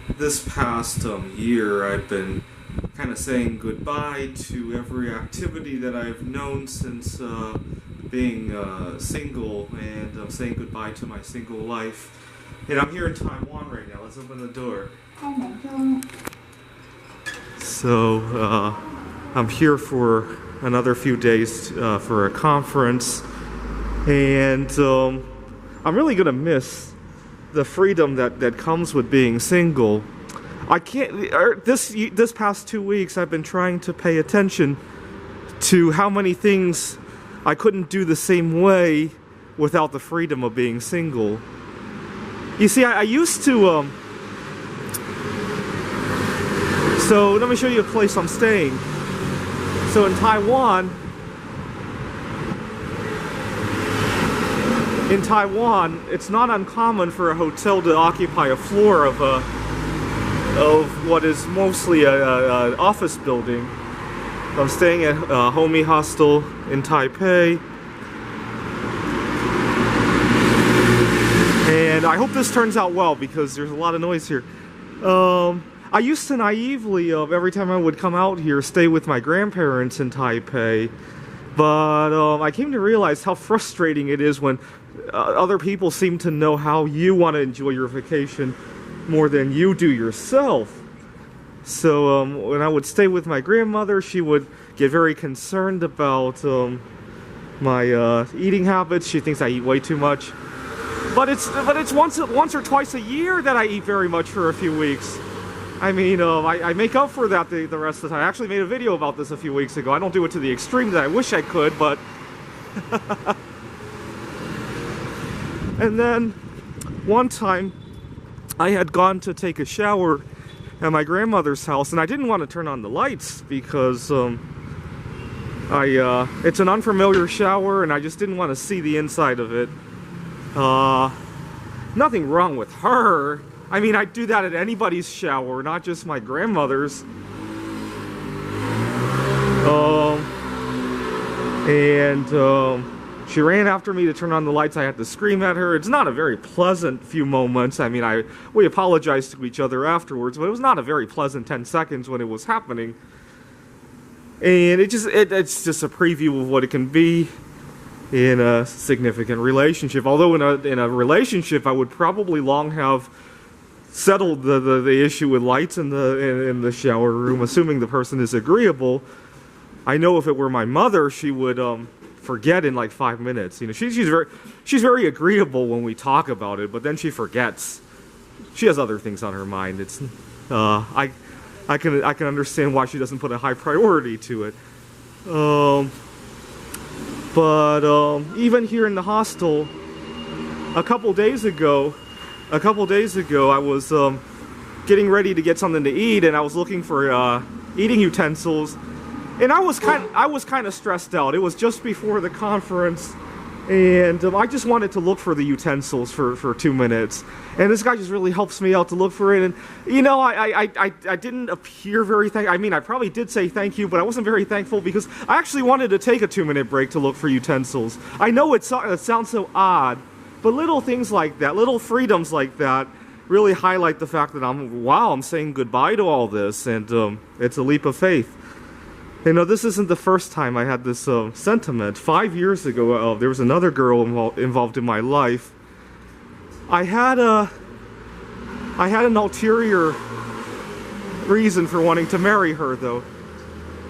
This past year, I've been kind of saying goodbye to every activity that I've known since being single, and I'm saying goodbye to my single life. And I'm here in Taiwan right now. Let's open the door. So, I'm here for another few days for a conference, and I'm really gonna miss the freedom that comes with being single. I can't. This past 2 weeks, I've been trying to pay attention to how many things I couldn't do the same way without the freedom of being single. You see, I used to. So let me show you a place I'm staying. So in Taiwan, it's not uncommon for a hotel to occupy a floor of what is mostly a office building. I'm staying at Homie Hostel in Taipei, and I hope this turns out well because there's a lot of noise here. I used to naively, every time I would come out here, stay with my grandparents in Taipei, but I came to realize how frustrating it is when other people seem to know how you want to enjoy your vacation more than you do yourself. So when I would stay with my grandmother, she would get very concerned about my eating habits. She thinks I eat way too much, but it's once or twice a year that I eat very much for a few weeks. I mean, I make up for that the rest of the time. I actually made a video about this a few weeks ago. I don't do it to the extreme that I wish I could, but and then one time I had gone to take a shower at my grandmother's house, and I didn't want to turn on the lights because it's an unfamiliar shower, and I just didn't want to see the inside of it. Nothing wrong with her. I mean, I'd do that at anybody's shower, not just my grandmother's. She ran after me to turn on the lights. I had to scream at her. It's not a very pleasant few moments. I mean, we apologized to each other afterwards, but it was not a very pleasant 10 seconds when it was happening. And it's just a preview of what it can be in a significant relationship. Although in a relationship, I would probably long have settled the issue with lights in the shower room, assuming the person is agreeable. I know if it were my mother, she would forget in like 5 minutes. You know, she's very agreeable when we talk about it, but then she forgets. She has other things on her mind. It's I can understand why she doesn't put a high priority to it. But even here in the hostel, a couple days ago, I was getting ready to get something to eat, and I was looking for eating utensils, and I was kind of stressed out. It was just before the conference, and I just wanted to look for the utensils for 2 minutes, and this guy just really helps me out to look for it. And you know, I didn't appear very I mean, I probably did say thank you, but I wasn't very thankful because I actually wanted to take a 2-minute break to look for utensils. I know it sounds so odd, but little things like that, little freedoms like that, really highlight the fact that I'm saying goodbye to all this, and it's a leap of faith. You know, this isn't the first time I had this sentiment. 5 years ago, there was another girl involved in my life. I had an ulterior reason for wanting to marry her, though.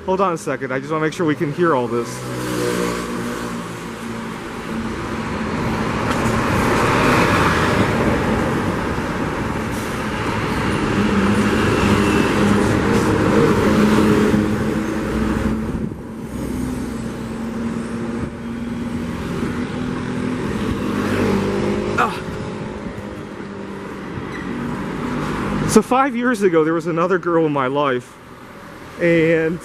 Hold on a second, I just want to make sure we can hear all this. So 5 years ago, there was another girl in my life, and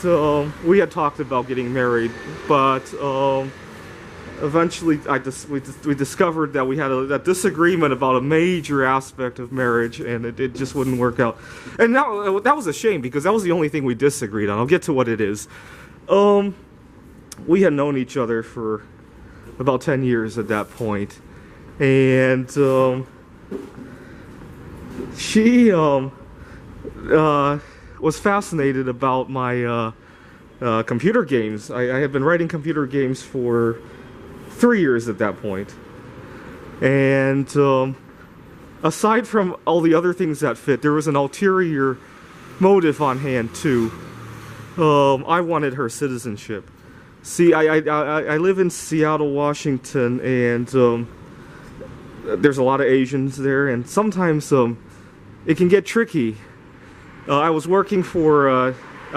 we had talked about getting married, but eventually we discovered that we had a disagreement about a major aspect of marriage, and it just wouldn't work out. And that was a shame, because that was the only thing we disagreed on. I'll get to what it is. We had known each other for about 10 years at that point, and she was fascinated about my computer games. I had been writing computer games for 3 years at that point. And aside from all the other things that fit, there was an ulterior motive on hand too. I wanted her citizenship. See, I live in Seattle, Washington, and there's a lot of Asians there, and sometimes it can get tricky. I was working for a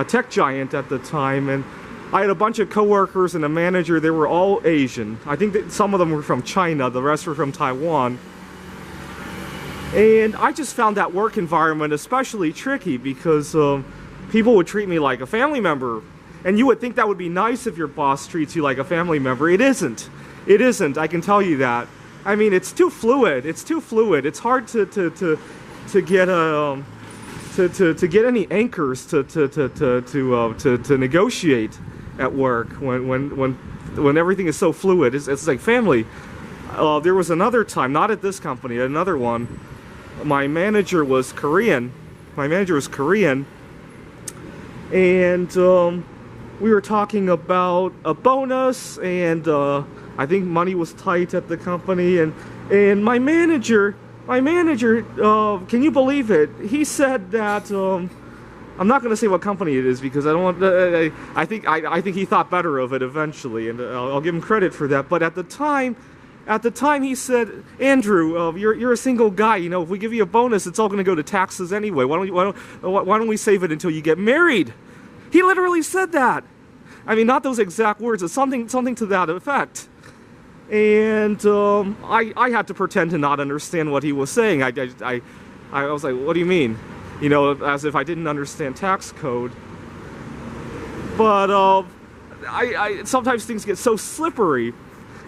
tech giant at the time, and I had a bunch of coworkers and a manager. They were all Asian. I think that some of them were from China, the rest were from Taiwan. And I just found that work environment especially tricky because people would treat me like a family member. And you would think that would be nice if your boss treats you like a family member. It isn't. It isn't, I can tell you that. I mean, it's too fluid. It's too fluid. It's hard to get a to get any anchors to negotiate at work when everything is so fluid. It's like family. There was another time, not at this company, another one. My manager was Korean. And we were talking about a bonus, and I think money was tight at the company, and my manager, can you believe it? He said that I'm not going to say what company it is because I don't want. I think he thought better of it eventually, and I'll give him credit for that. But at the time, he said, Andrew, you're a single guy. You know, if we give you a bonus, it's all going to go to taxes anyway. Why don't we save it until you get married? He literally said that. I mean, not those exact words, but something to that effect. And I had to pretend to not understand what he was saying. I was like, what do you mean? You know, as if I didn't understand tax code. But sometimes things get so slippery.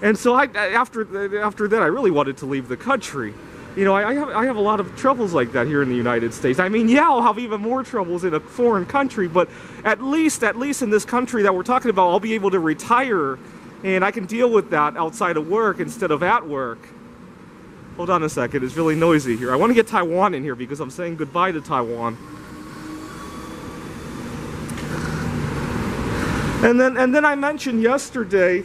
And so after that, I really wanted to leave the country. You know, I have a lot of troubles like that here in the United States. I mean, yeah, I'll have even more troubles in a foreign country, but at least in this country that we're talking about, I'll be able to retire, and I can deal with that outside of work instead of at work. Hold on a second, it's really noisy here. I want to get Taiwan in here because I'm saying goodbye to Taiwan. And then I mentioned yesterday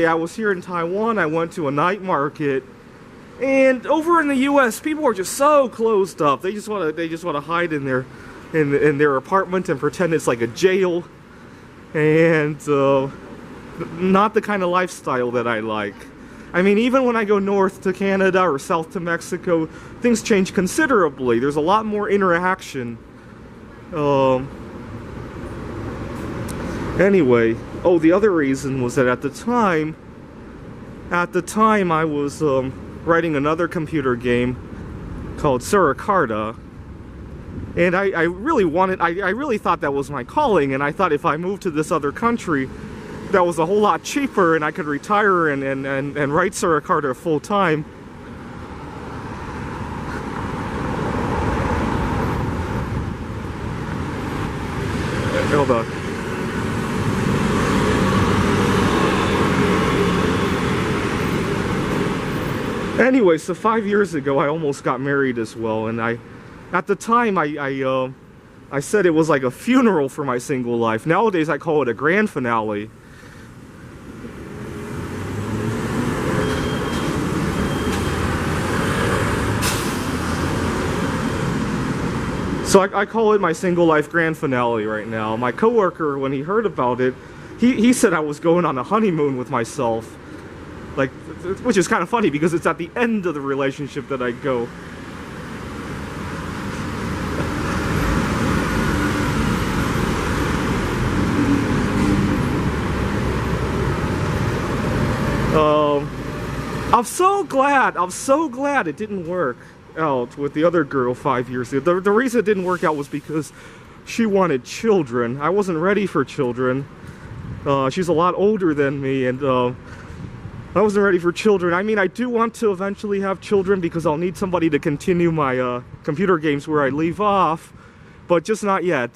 I was here in Taiwan. I went to a night market. And over in the U.S., people are just so closed up. They just want to hide in their apartment and pretend it's like a jail, and not the kind of lifestyle that I like. I mean, even when I go north to Canada or south to Mexico, things change considerably. There's a lot more interaction. Anyway, the other reason was that at the time I was writing another computer game called Surakarta, and I really thought that was my calling, and I thought if I moved to this other country that was a whole lot cheaper and I could retire and write Surakarta full time. Hold on. Anyway, so 5 years ago, I almost got married as well, and at the time, I said it was like a funeral for my single life. Nowadays, I call it a grand finale. So I call it my single life grand finale right now. My coworker, when he heard about it, he said I was going on a honeymoon with myself. Like, which is kind of funny because it's at the end of the relationship that I go. I'm so glad it didn't work out with the other girl 5 years ago. The reason it didn't work out was because she wanted children. I wasn't ready for children. She's a lot older than me, and I wasn't ready for children. I mean, I do want to eventually have children because I'll need somebody to continue my computer games where I leave off, but just not yet.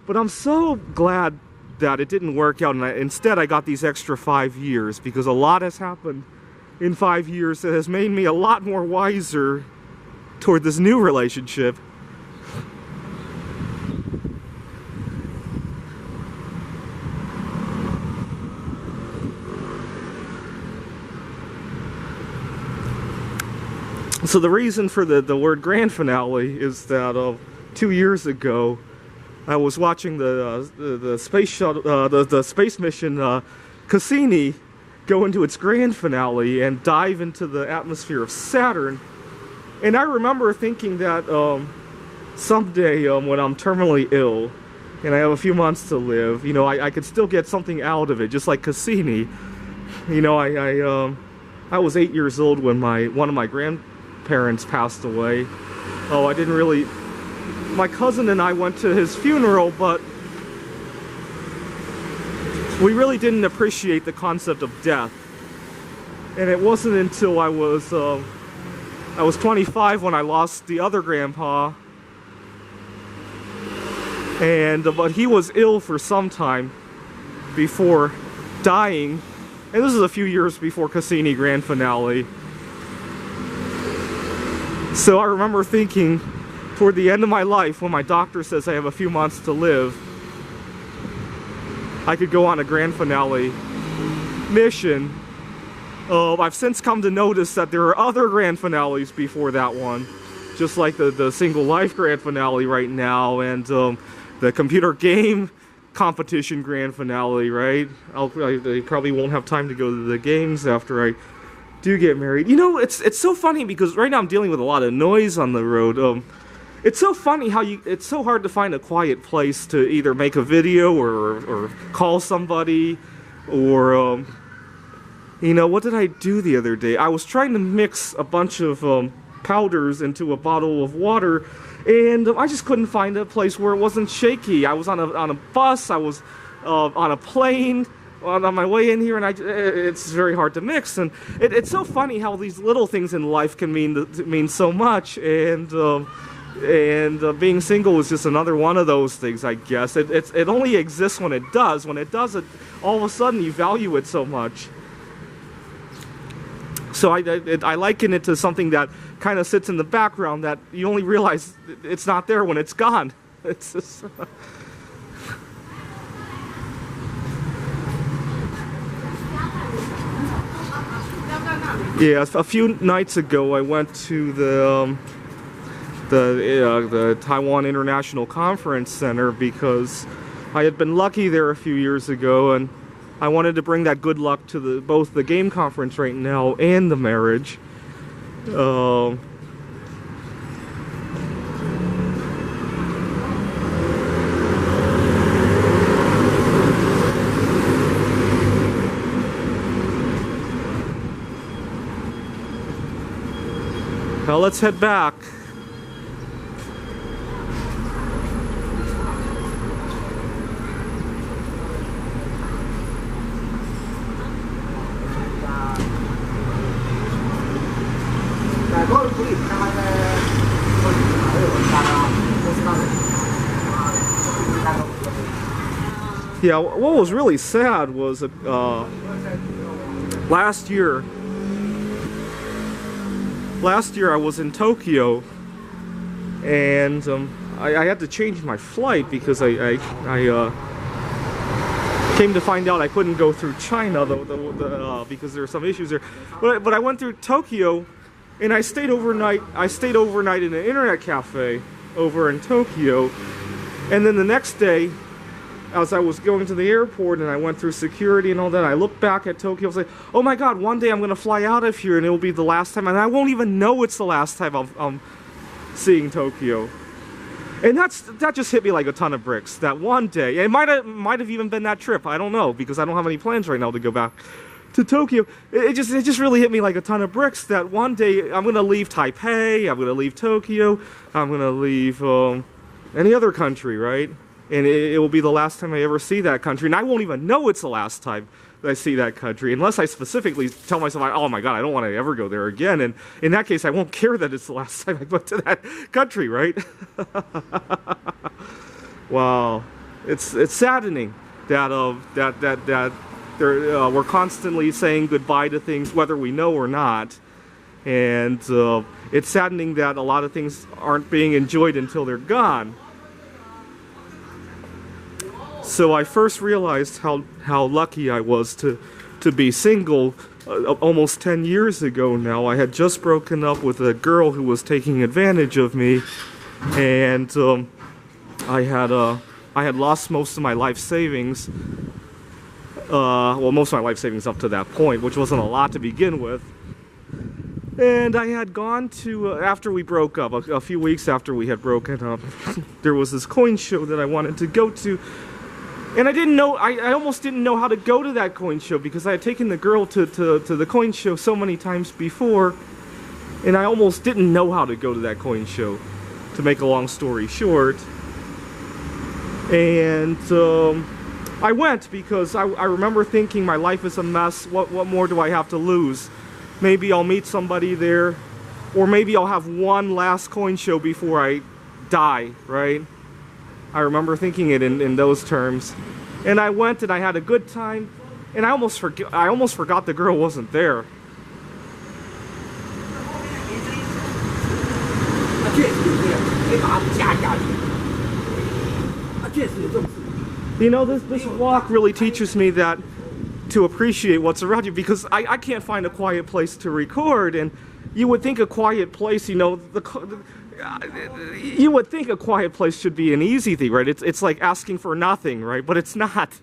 But I'm so glad that it didn't work out, and instead I got these extra 5 years because a lot has happened in 5 years that has made me a lot more wiser toward this new relationship. So the reason for the word grand finale is that 2 years ago, I was watching the space shuttle, the space mission Cassini go into its grand finale and dive into the atmosphere of Saturn. And I remember thinking that someday when I'm terminally ill and I have a few months to live, you know, I could still get something out of it, just like Cassini. You know, I was 8 years old when one of my grandparents passed away. Oh, I didn't really... My cousin and I went to his funeral, but we really didn't appreciate the concept of death. And it wasn't until I was 25 when I lost the other grandpa. But he was ill for some time before dying. And this is a few years before Cassini grand finale. So I remember thinking, toward the end of my life, when my doctor says I have a few months to live, I could go on a grand finale mission. I've since come to notice that there are other grand finales before that one, just like the single life grand finale right now, and the computer game competition grand finale, right? I probably won't have time to go to the games after I do get married. You know, it's so funny because right now I'm dealing with a lot of noise on the road. It's so funny how it's so hard to find a quiet place to either make a video or call somebody or, you know, what did I do the other day? I was trying to mix a bunch of powders into a bottle of water, and I just couldn't find a place where it wasn't shaky. I was on a bus, I was on a plane, on my way in here, and it's very hard to mix. And it's so funny how these little things in life can mean so much, and being single is just another one of those things, I guess. It only exists when it does. When it doesn't, all of a sudden you value it so much. So I liken it to something that kind of sits in the background that you only realize it's not there when it's gone. It's just... Yeah, a few nights ago I went to the Taiwan International Conference Center because I had been lucky there a few years ago, and I wanted to bring that good luck to both the game conference right now and the marriage. Now let's head back. Yeah, what was really sad was last year I was in Tokyo, and I had to change my flight because I came to find out I couldn't go through China because there were some issues there. But I went through Tokyo, and I stayed overnight. I stayed overnight in an internet cafe over in Tokyo, and then the next day, as I was going to the airport and I went through security and all that, I looked back at Tokyo. I was like, oh my god, one day I'm going to fly out of here and it will be the last time, and I won't even know it's the last time I'm seeing Tokyo. And that just hit me like a ton of bricks. That one day, it might have even been that trip. I don't know, because I don't have any plans right now to go back to Tokyo. It just really hit me like a ton of bricks that one day I'm going to leave Taipei, I'm going to leave Tokyo, I'm going to leave any other country, right? And it will be the last time I ever see that country. And I won't even know it's the last time that I see that country, unless I specifically tell myself, oh my god, I don't want to ever go there again. And in that case, I won't care that it's the last time I go to that country, right? Wow. It's saddening that we're constantly saying goodbye to things, whether we know or not. And it's saddening that a lot of things aren't being enjoyed until they're gone. So I first realized how lucky I was to be single almost 10 years ago now. I had just broken up with a girl who was taking advantage of me, and I had lost most of my life savings. Well, most of my life savings up to that point, which wasn't a lot to begin with. And I had gone to, after we broke up, a few weeks after we had broken up, there was this coin show that I wanted to go to. And I didn't know, I almost didn't know how to go to that coin show because I had taken the girl to the coin show so many times before. And I almost didn't know how to go to that coin show, to make a long story short. And I went because I remember thinking my life is a mess. What more do I have to lose? Maybe I'll meet somebody there, or maybe I'll have one last coin show before I die, right? I remember thinking it in those terms. And I went and I had a good time, and I almost forgot the girl wasn't there. You know, this walk really teaches me that to appreciate what's around you, because I can't find a quiet place to record, and you would think a quiet place, you know, you would think a quiet place should be an easy thing, right? It's like asking for nothing, right? But it's not.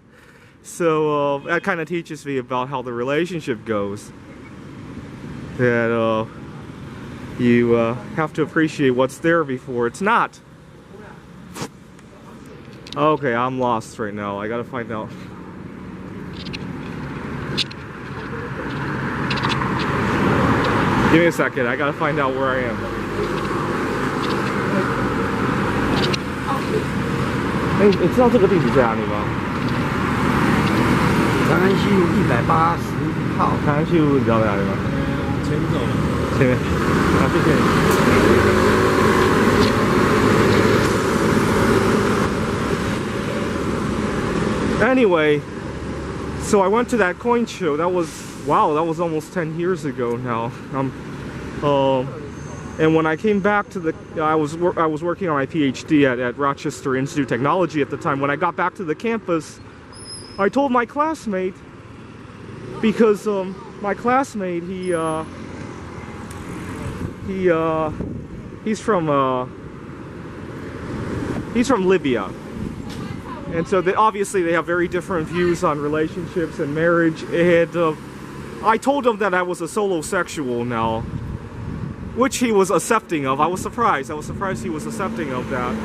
So that kind of teaches me about how the relationship goes. That you have to appreciate what's there before it's not. Okay, I'm lost right now. I gotta find out. Give me a second. I gotta find out where I am. 哎，你知道这个地址在哪里吗？长安西路180号。长安西路你知道在哪里吗？前面走。前面。好，谢谢你。Anyway, so I went to that coin show. That was, wow, that was almost 10 years ago now. And when I came back to the, I was working on my PhD at Rochester Institute of Technology at the time. When I got back to the campus, I told my classmate, because my classmate, he's from Libya. And so obviously they have very different views on relationships and marriage. And I told him that I was a solosexual now, which he was accepting of. I was surprised he was accepting of that.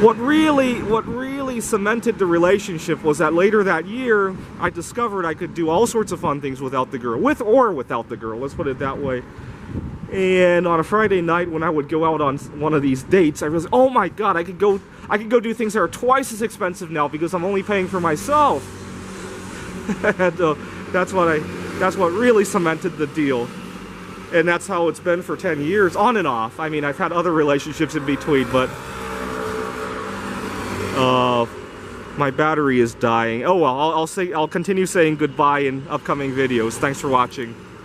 What really cemented the relationship was that later that year, I discovered I could do all sorts of fun things without the girl, with or without the girl, let's put it that way. And on a Friday night when I would go out on one of these dates, I realized, oh my God, I could go do things that are twice as expensive now because I'm only paying for myself. And that's what really cemented the deal. And that's how it's been for 10 years, on and off. I mean, I've had other relationships in between, but my battery is dying. Oh well, I'll continue saying goodbye in upcoming videos. Thanks for watching.